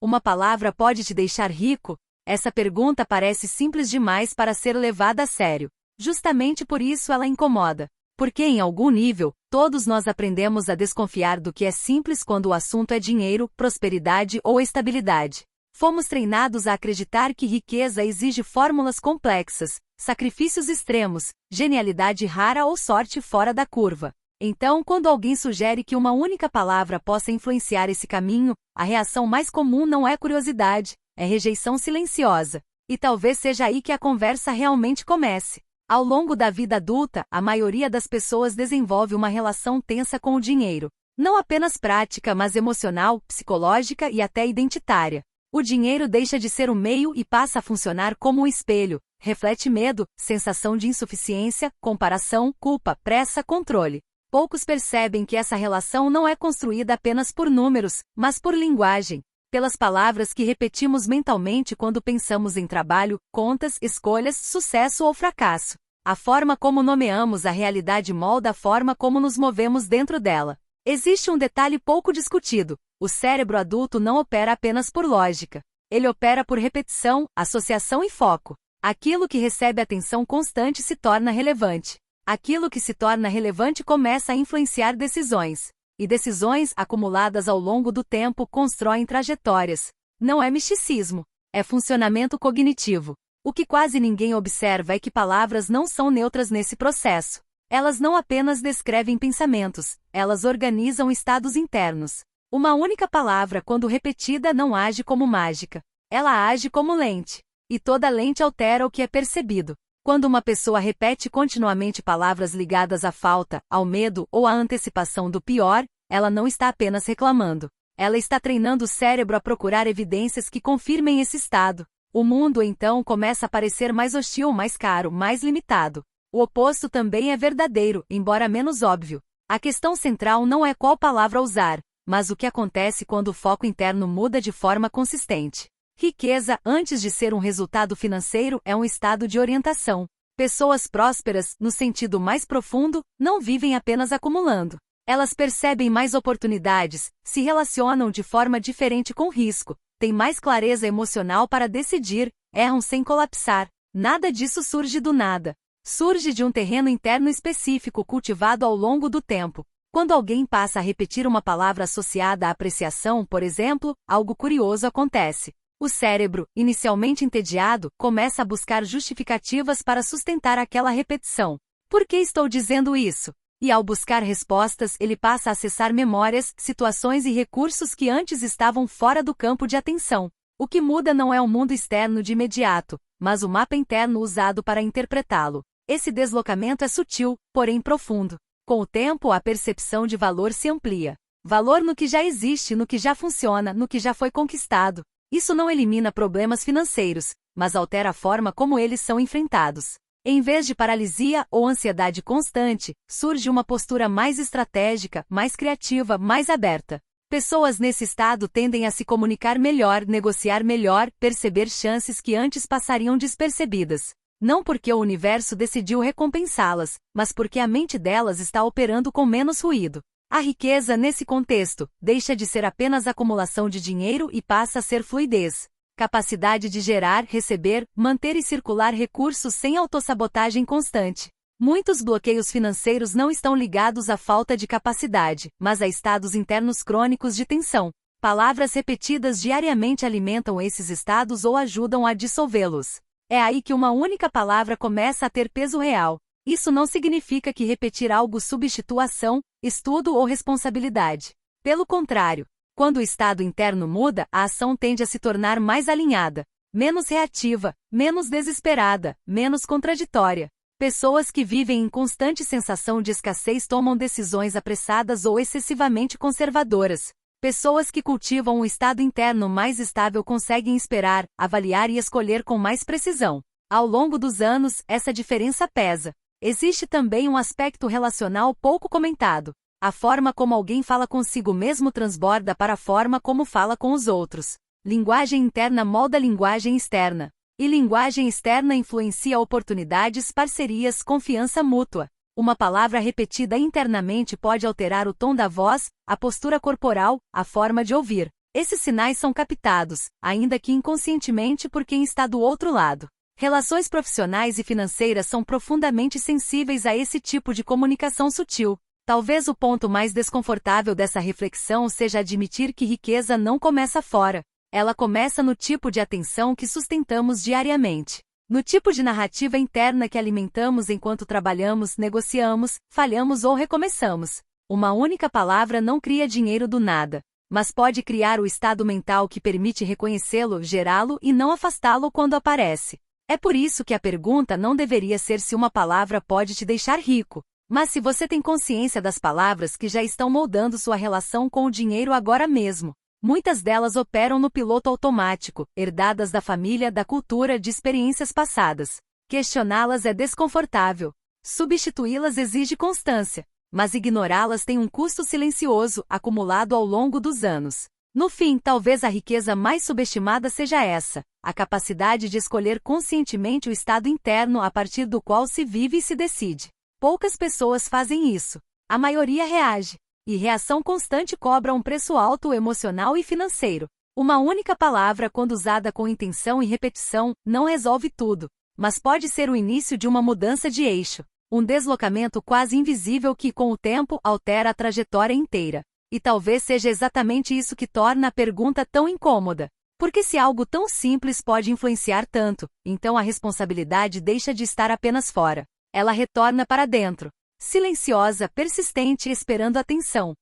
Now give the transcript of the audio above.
Uma palavra pode te deixar rico? Essa pergunta parece simples demais para ser levada a sério. Justamente por isso ela incomoda. Porque em algum nível, todos nós aprendemos a desconfiar do que é simples quando o assunto é dinheiro, prosperidade ou estabilidade. Fomos treinados a acreditar que riqueza exige fórmulas complexas, sacrifícios extremos, genialidade rara ou sorte fora da curva. Então, quando alguém sugere que uma única palavra possa influenciar esse caminho, a reação mais comum não é curiosidade, é rejeição silenciosa. E talvez seja aí que a conversa realmente comece. Ao longo da vida adulta, a maioria das pessoas desenvolve uma relação tensa com o dinheiro. Não apenas prática, mas emocional, psicológica e até identitária. O dinheiro deixa de ser um meio e passa a funcionar como um espelho. Reflete medo, sensação de insuficiência, comparação, culpa, pressa, controle. Poucos percebem que essa relação não é construída apenas por números, mas por linguagem. Pelas palavras que repetimos mentalmente quando pensamos em trabalho, contas, escolhas, sucesso ou fracasso. A forma como nomeamos a realidade molda a forma como nos movemos dentro dela. Existe um detalhe pouco discutido: o cérebro adulto não opera apenas por lógica. Ele opera por repetição, associação e foco. Aquilo que recebe atenção constante se torna relevante. Aquilo que se torna relevante começa a influenciar decisões. E decisões, acumuladas ao longo do tempo, constroem trajetórias. Não é misticismo. É funcionamento cognitivo. O que quase ninguém observa é que palavras não são neutras nesse processo. Elas não apenas descrevem pensamentos, elas organizam estados internos. Uma única palavra, quando repetida, não age como mágica. Ela age como lente. E toda lente altera o que é percebido. Quando uma pessoa repete continuamente palavras ligadas à falta, ao medo ou à antecipação do pior, ela não está apenas reclamando. Ela está treinando o cérebro a procurar evidências que confirmem esse estado. O mundo então começa a parecer mais hostil, mais caro, mais limitado. O oposto também é verdadeiro, embora menos óbvio. A questão central não é qual palavra usar, mas o que acontece quando o foco interno muda de forma consistente. Riqueza, antes de ser um resultado financeiro, é um estado de orientação. Pessoas prósperas, no sentido mais profundo, não vivem apenas acumulando. Elas percebem mais oportunidades, se relacionam de forma diferente com risco, têm mais clareza emocional para decidir, erram sem colapsar. Nada disso surge do nada. Surge de um terreno interno específico cultivado ao longo do tempo. Quando alguém passa a repetir uma palavra associada à apreciação, por exemplo, algo curioso acontece. O cérebro, inicialmente entediado, começa a buscar justificativas para sustentar aquela repetição. Por que estou dizendo isso? E ao buscar respostas, ele passa a acessar memórias, situações e recursos que antes estavam fora do campo de atenção. O que muda não é o mundo externo de imediato, mas o mapa interno usado para interpretá-lo. Esse deslocamento é sutil, porém profundo. Com o tempo, a percepção de valor se amplia. Valor no que já existe, no que já funciona, no que já foi conquistado. Isso não elimina problemas financeiros, mas altera a forma como eles são enfrentados. Em vez de paralisia ou ansiedade constante, surge uma postura mais estratégica, mais criativa, mais aberta. Pessoas nesse estado tendem a se comunicar melhor, negociar melhor, perceber chances que antes passariam despercebidas. Não porque o universo decidiu recompensá-las, mas porque a mente delas está operando com menos ruído. A riqueza, nesse contexto, deixa de ser apenas acumulação de dinheiro e passa a ser fluidez. Capacidade de gerar, receber, manter e circular recursos sem autossabotagem constante. Muitos bloqueios financeiros não estão ligados à falta de capacidade, mas a estados internos crônicos de tensão. Palavras repetidas diariamente alimentam esses estados ou ajudam a dissolvê-los. É aí que uma única palavra começa a ter peso real. Isso não significa que repetir algo substitua ação, estudo ou responsabilidade. Pelo contrário, quando o estado interno muda, a ação tende a se tornar mais alinhada, menos reativa, menos desesperada, menos contraditória. Pessoas que vivem em constante sensação de escassez tomam decisões apressadas ou excessivamente conservadoras. Pessoas que cultivam um estado interno mais estável conseguem esperar, avaliar e escolher com mais precisão. Ao longo dos anos, essa diferença pesa. Existe também um aspecto relacional pouco comentado. A forma como alguém fala consigo mesmo transborda para a forma como fala com os outros. Linguagem interna molda linguagem externa. E linguagem externa influencia oportunidades, parcerias, confiança mútua. Uma palavra repetida internamente pode alterar o tom da voz, a postura corporal, a forma de ouvir. Esses sinais são captados, ainda que inconscientemente por quem está do outro lado. Relações profissionais e financeiras são profundamente sensíveis a esse tipo de comunicação sutil. Talvez o ponto mais desconfortável dessa reflexão seja admitir que riqueza não começa fora. Ela começa no tipo de atenção que sustentamos diariamente. No tipo de narrativa interna que alimentamos enquanto trabalhamos, negociamos, falhamos ou recomeçamos. Uma única palavra não cria dinheiro do nada, mas pode criar o estado mental que permite reconhecê-lo, gerá-lo e não afastá-lo quando aparece. É por isso que a pergunta não deveria ser se uma palavra pode te deixar rico, mas se você tem consciência das palavras que já estão moldando sua relação com o dinheiro agora mesmo. Muitas delas operam no piloto automático, herdadas da família, da cultura, de experiências passadas. Questioná-las é desconfortável. Substituí-las exige constância, mas ignorá-las tem um custo silencioso, acumulado ao longo dos anos. No fim, talvez a riqueza mais subestimada seja essa, a capacidade de escolher conscientemente o estado interno a partir do qual se vive e se decide. Poucas pessoas fazem isso. A maioria reage. E reação constante cobra um preço alto emocional e financeiro. Uma única palavra, quando usada com intenção e repetição, não resolve tudo, mas pode ser o início de uma mudança de eixo. Um deslocamento quase invisível que, com o tempo, altera a trajetória inteira. E talvez seja exatamente isso que torna a pergunta tão incômoda. Porque se algo tão simples pode influenciar tanto, então a responsabilidade deixa de estar apenas fora. Ela retorna para dentro. Silenciosa, persistente, esperando atenção.